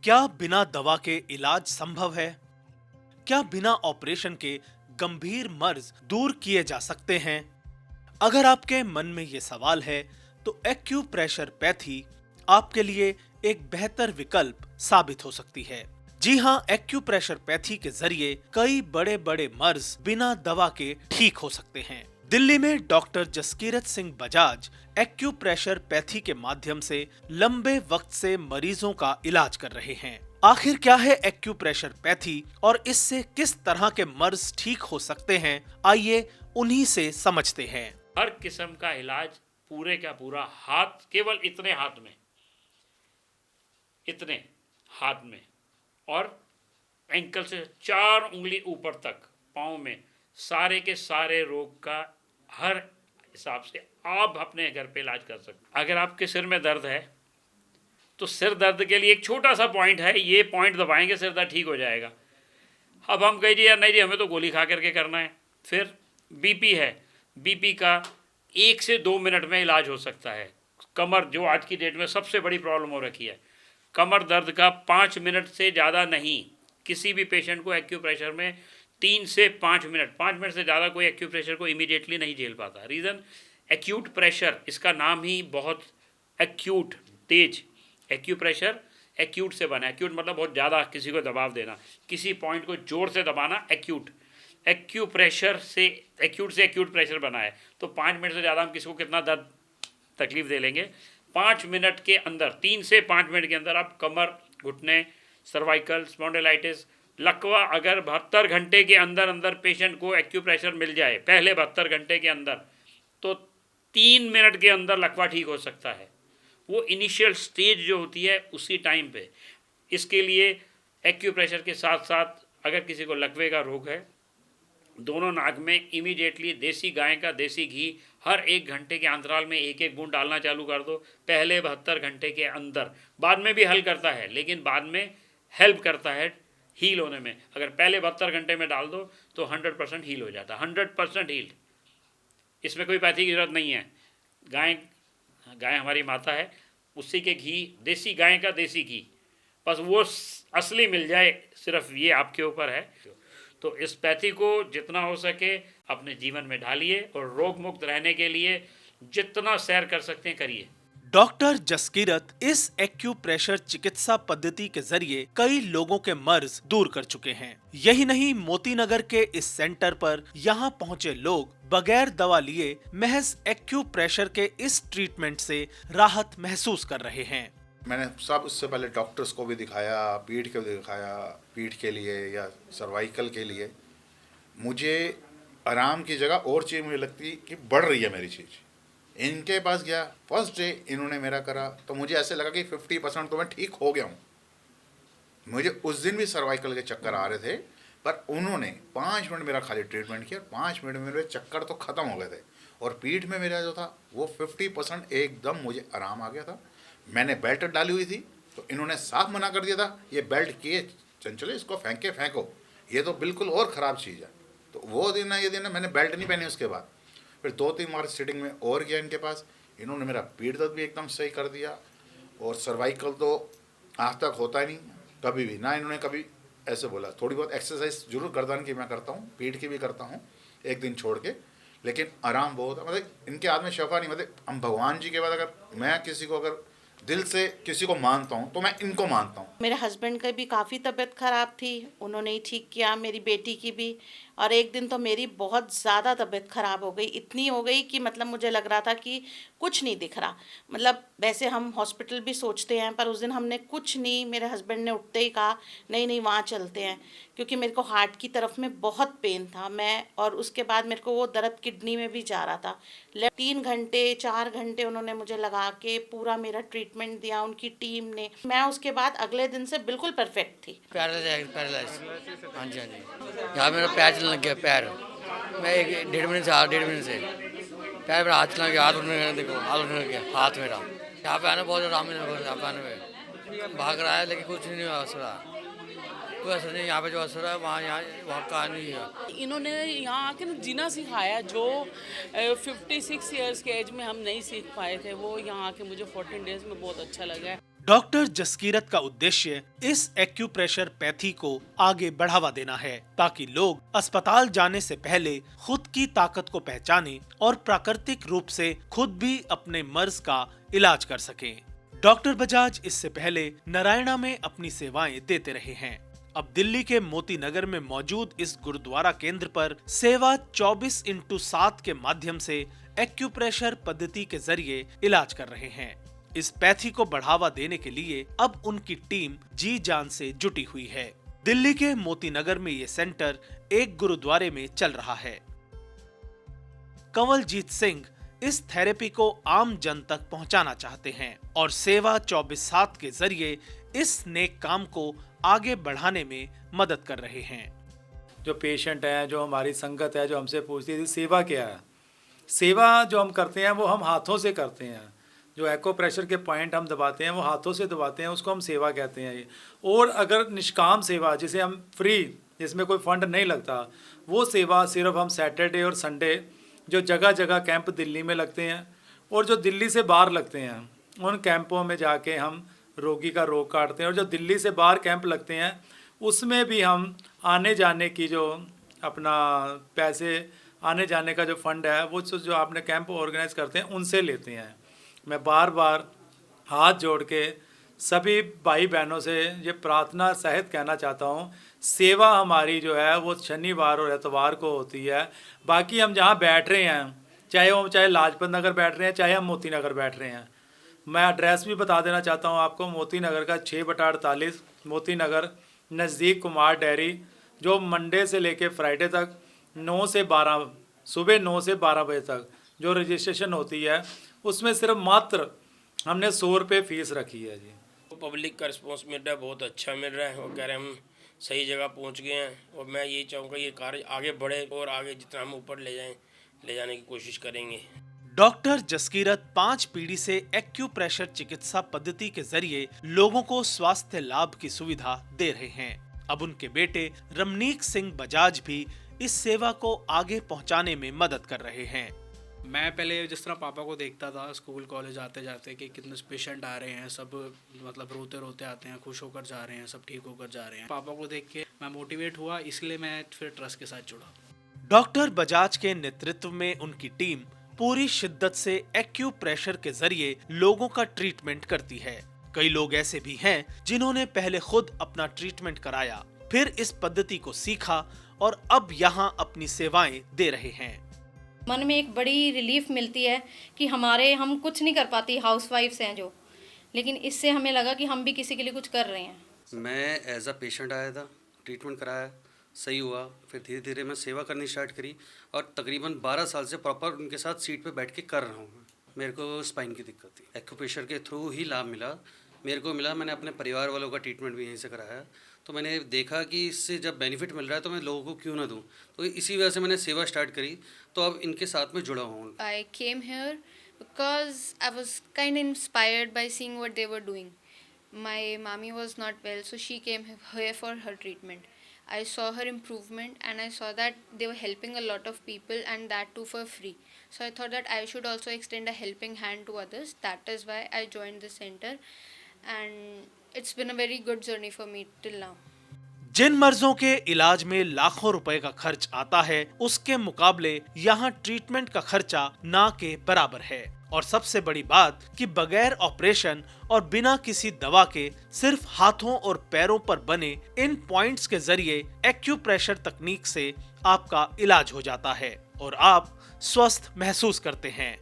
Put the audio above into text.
क्या बिना दवा के इलाज संभव है? क्या बिना ऑपरेशन के गंभीर मर्ज दूर किए जा सकते हैं? अगर आपके मन में ये सवाल है, तो एक्यूप्रेशर पैथी आपके लिए एक बेहतर विकल्प साबित हो सकती है। जी हाँ, एक्यूप्रेशर पैथी के जरिए कई बड़े बड़े मर्ज बिना दवा के ठीक हो सकते हैं। दिल्ली में doctor Jaskirat Singh Bajaj acupressure pathy के माध्यम से लंबे वक्त से मरीजों का इलाज कर रहे हैं। आखिर क्या है एक्यूप्रेशर पैथी और इससे किस तरह के मर्ज ठीक हो सकते हैं, आइए उन्हीं से समझते हैं। हर किस्म का इलाज पूरे का पूरा हाथ, केवल इतने हाथ में और एंकल से 4 उंगली ऊपर तक पाँव में सारे के सारे रोग का हर हिसाब से आप अपने घर पे इलाज कर सकते। अगर आपके सिर में दर्द है तो सिर दर्द के लिए एक छोटा सा पॉइंट है, ये पॉइंट दबाएंगे सिर दर्द ठीक हो जाएगा। अब हम कहिए यार नहीं जी हमें तो गोली खा करके करना है। फिर बीपी है, बीपी का 1 से 2 मिनट में इलाज हो सकता है। कमर, जो आज की डेट में सबसे बड़ी प्रॉब्लम हो रखी है, कमर दर्द का 5 मिनट से ज़्यादा नहीं। किसी भी पेशेंट को एक्यूप्रेशर में 3 से 5 मिनट, 5 मिनट से ज़्यादा कोई एक्यूप्रेशर को इमीडिएटली नहीं झेल पाता। रीज़न एक्यूट प्रेशर, इसका नाम ही बहुत एक्यूट, तेज। एक्यूप्रेशर एक्यूट से बना है। एक्यूट मतलब बहुत ज़्यादा किसी को दबाव देना, किसी पॉइंट को जोर से दबाना, एक्यूट। एक्यूप्रेशर से एक्यूट प्रेशर बना है। तो 5 मिनट से ज़्यादा हम किसी को कितना दर्द तकलीफ दे लेंगे। 5 मिनट के अंदर, 3 से 5 मिनट के अंदर आप कमर, घुटने, सर्वाइकल, स्पॉन्डिलाइटिस, लकवा, अगर 72 घंटे के अंदर पेशेंट को एक्यूप्रेशर मिल जाए, पहले 72 घंटे के अंदर, तो 3 मिनट के अंदर लकवा ठीक हो सकता है। वो इनिशियल स्टेज जो होती है उसी टाइम पे। इसके लिए एक्यूप्रेशर के साथ साथ अगर किसी को लकवे का रोग है, दोनों नाक में इमीडिएटली देसी गाय का देसी घी हर 1 घंटे के अंतराल में 1-1 बूंद डालना चालू कर दो, पहले 72 घंटे के अंदर। बाद में भी हल करता है, लेकिन बाद में हेल्प करता है हील होने में। अगर पहले 72 घंटे में डाल दो तो 100% हील हो जाता है, 100% हील। इसमें कोई पैथी की जरूरत नहीं है। गाय हमारी माता है, उसी के घी, देसी गाय का देसी घी, बस वो असली मिल जाए, सिर्फ ये आपके ऊपर है। तो इस पैथी को जितना हो सके अपने जीवन में ढालिए और रोग मुक्त रहने के लिए जितना सैर कर सकते हैं करिए। डॉक्टर जसकीरत इस एक्यूप्रेशर चिकित्सा पद्धति के जरिए कई लोगों के मर्ज दूर कर चुके हैं। यही नहीं, मोतीनगर के इस सेंटर पर यहाँ पहुँचे लोग बगैर दवा लिए महज एक्यूप्रेशर के इस ट्रीटमेंट से राहत महसूस कर रहे हैं। मैंने सब उससे पहले डॉक्टर्स को भी दिखाया, पीठ के लिए या सर्वाइकल के लिए। मुझे आराम की जगह और चीज़ मुझे लगती कि बढ़ रही है मेरी चीज़। इनके पास गया, फर्स्ट डे इन्होंने मेरा करा तो मुझे ऐसे लगा कि 50% तो मैं ठीक हो गया हूँ। मुझे उस दिन भी सर्वाइकल के चक्कर आ रहे थे, पर उन्होंने 5 मिनट मेरा खाली ट्रीटमेंट किया, 5 मिनट में मेरे चक्कर तो ख़त्म हो गए थे। और पीठ में मेरा जो था वो 50% एकदम मुझे आराम आ गया था। मैंने बेल्ट डाली हुई थी तो इन्होंने साफ मना कर दिया था, ये बेल्ट किए चंचले, इसको फेंको, ये तो बिल्कुल और ख़राब चीज़ है। तो वो दिन है, ये दिन है, मैंने बेल्ट नहीं पहनी। उसके बाद फिर 2-3 बार सिटिंग में और गया इनके पास, इन्होंने मेरा पीठ दर्द भी एकदम सही कर दिया। और सर्वाइकल तो आज तक होता ही नहीं कभी भी ना। इन्होंने कभी ऐसे बोला, थोड़ी बहुत एक्सरसाइज जरूर गर्दन की मैं करता हूँ, पीठ की भी करता हूँ, एक दिन छोड़ के, लेकिन आराम बहुत है। मतलब इनके हाथ में शफा नहीं। मतलब हम भगवान जी के बाद अगर मैं किसी को अगर दिल से किसी को मानता हूँ तो मैं इनको मानता हूँ। मेरे हस्बैंड की भी काफ़ी तबीयत ख़राब थी, उन्होंने ही ठीक किया, मेरी बेटी की भी। और एक दिन तो मेरी बहुत ज़्यादा तबीयत ख़राब हो गई, इतनी हो गई कि मतलब मुझे लग रहा था कि कुछ नहीं दिख रहा। मतलब वैसे हम हॉस्पिटल भी सोचते हैं, पर उस दिन हमने कुछ नहीं, मेरे हस्बैंड ने उठते ही कहा नहीं वहाँ चलते हैं, क्योंकि मेरे को हार्ट की तरफ में बहुत पेन था मैं। और उसके बाद मेरे को वो दर्द किडनी में भी जा रहा था। 3 घंटे 4 घंटे उन्होंने मुझे लगा के पूरा मेरा ट्रीटमेंट दिया, उनकी टीम ने। मैं उसके बाद अगले दिन से बिल्कुल परफेक्ट थी। पैरालाइज, हाँ जी हाँ जी। यहाँ मेरा पैर चलने लग गया, पैर मैं 1.5 मिनट से पैर मेरा हाथ चलने गया, हाथ उठने लगा, देखो हाथ उठने लग गया हाथ मेरा। यहाँ पे आना बहुत आराम मिला, यहाँ पे आने में भाग रहा है लेकिन कुछ नहीं हुआ, असर कोई असर नहीं। यहाँ पे जो असर है वहाँ का नहीं है। इन्होंने यहाँ आके ना जीना सिखाया, जो 56 ईयर्स के एज में हम नहीं सीख पाए थे, वो यहाँ आके मुझे 14 डेज में बहुत अच्छा लगा है। डॉक्टर जसकीरत का उद्देश्य इस एक्यूप्रेशर पैथी को आगे बढ़ावा देना है ताकि लोग अस्पताल जाने से पहले खुद की ताकत को पहचानें और प्राकृतिक रूप से खुद भी अपने मर्ज का इलाज कर सकें। डॉक्टर बजाज इससे पहले नारायणा में अपनी सेवाएं देते रहे हैं। अब दिल्ली के मोती नगर में मौजूद इस गुरुद्वारा केंद्र पर सेवा 24x7 के माध्यम से एक्यूप्रेशर पद्धति के जरिए इलाज कर रहे हैं। इस पैथी को बढ़ावा देने के लिए अब उनकी टीम जी जान से जुटी हुई है। दिल्ली के मोती नगर में ये सेंटर एक गुरुद्वारे में चल रहा है। कंवलजीत सिंह इस थेरेपी को आम जन तक पहुंचाना चाहते हैं और सेवा 24/7 के जरिए इस नेक काम को आगे बढ़ाने में मदद कर रहे हैं। जो पेशेंट हैं, जो हमारी संगत है, जो हमसे पूछती थी सेवा क्या है, सेवा जो हम करते हैं वो हम हाथों से करते हैं। जो एक्यूप्रेशर के पॉइंट हम दबाते हैं वो हाथों से दबाते हैं, उसको हम सेवा कहते हैं। और अगर निष्काम सेवा जिसे हम फ्री, जिसमें कोई फंड नहीं लगता, वो सेवा सिर्फ हम सैटरडे और संडे जो जगह जगह कैंप दिल्ली में लगते हैं और जो दिल्ली से बाहर लगते हैं उन कैंपों में जाके हम रोगी का रोग काटते हैं। और जो दिल्ली से बाहर कैंप लगते हैं उसमें भी हम आने जाने की जो अपना पैसे, आने जाने का जो फंड है वो जो आपने कैंप ऑर्गेनाइज करते हैं उनसे लेते हैं। मैं बार बार हाथ जोड़ के सभी भाई बहनों से ये प्रार्थना सहित कहना चाहता हूँ, सेवा हमारी जो है वो शनिवार और एतवार को होती है। बाकी हम जहाँ बैठ रहे हैं, चाहे लाजपत नगर बैठ रहे हैं, चाहे हम मोती नगर बैठ रहे हैं, मैं एड्रेस भी बता देना चाहता हूँ आपको। मोती नगर का 6/48 मोती नगर, नज़दीक कुमार डेयरी, जो मंडे से लेके फ्राइडे तक 9 से 12, सुबह 9 से 12 बजे तक जो रजिस्ट्रेशन होती है उसमें सिर्फ मात्र हमने 100 रुपये फीस रखी है जी। पब्लिक का रिस्पॉन्स मिल रहा है, बहुत अच्छा मिल रहा है और कह रहे हैं हम सही जगह पहुंच गए हैं। और मैं यही चाहूँगा ये कार्य आगे बढ़े और आगे जितना हम ऊपर ले जाने की कोशिश करेंगे। डॉक्टर जसकीरत 5 पीढ़ी से एक्यूप्रेशर चिकित्सा पद्धति के जरिए लोगों को स्वास्थ्य लाभ की सुविधा दे रहे हैं। अब उनके बेटे रमनीक सिंह बजाज भी इस सेवा को आगे पहुंचाने में मदद कर रहे हैं। मैं पहले जिस तरह पापा को देखता था स्कूल कॉलेज आते जाते कि कितने पेशेंट आ रहे हैं, सब मतलब रोते रोते आते हैं, खुश होकर जा रहे हैं, सब ठीक होकर जा रहे हैं। पापा को देख के मैं मोटिवेट हुआ, इसलिए मैं फिर ट्रस्ट के साथ जुड़ा। डॉक्टर बजाज के नेतृत्व में उनकी टीम पूरी शिद्दत से एक्यूप्रेशर के जरिए लोगों का ट्रीटमेंट करती है। कई लोग ऐसे भी हैं जिन्होंने पहले खुद अपना ट्रीटमेंट कराया, फिर इस पद्धति को सीखा और अब यहाँ अपनी सेवाएं दे रहे हैं। मन में एक बड़ी रिलीफ मिलती है कि हम कुछ नहीं कर पाती, हाउसवाइफ्स हैं जो, लेकिन इससे हमें लगा कि हम भी किसी के लिए कुछ कर रहे हैं। मैं एज अ पेशेंट आया था, ट्रीटमेंट कराया, सही हुआ, फिर धीरे धीरे मैं सेवा करनी स्टार्ट करी और तकरीबन 12 साल से प्रॉपर उनके साथ सीट पे बैठ के कर रहा हूँ। मेरे को स्पाइन की दिक्कत थी, एक्यूप्रेशर के थ्रू ही लाभ मिला मेरे को मिला। मैंने अपने परिवार वालों का ट्रीटमेंट भी यहीं से कराया, तो मैंने देखा कि इससे जब बेनिफिट मिल रहा है तो मैं लोगों को क्यों ना दूं, तो इसी वजह से मैंने सेवा स्टार्ट करी, तो अब इनके साथ में जुड़ा हूँ। I came here because I was kind of inspired by seeing what they were doing. My mommy was not well, so she came here for her treatment. I saw her improvement and I saw that they were helping a lot of people and that too for free. So I thought that I should also extend a helping hand to others. That is why I joined the center and it's been a very good journey for me till now. जिन मर्जों के इलाज में लाखों रुपए का खर्च आता है, उसके मुकाबले यहाँ ट्रीटमेंट का खर्चा ना के बराबर है। और सबसे बड़ी बात कि बगैर ऑपरेशन और बिना किसी दवा के सिर्फ हाथों और पैरों पर बने इन पॉइंट्स के जरिए एक्यूप्रेशर तकनीक से आपका इलाज हो जाता है और आप स्वस्थ महसूस करते हैं।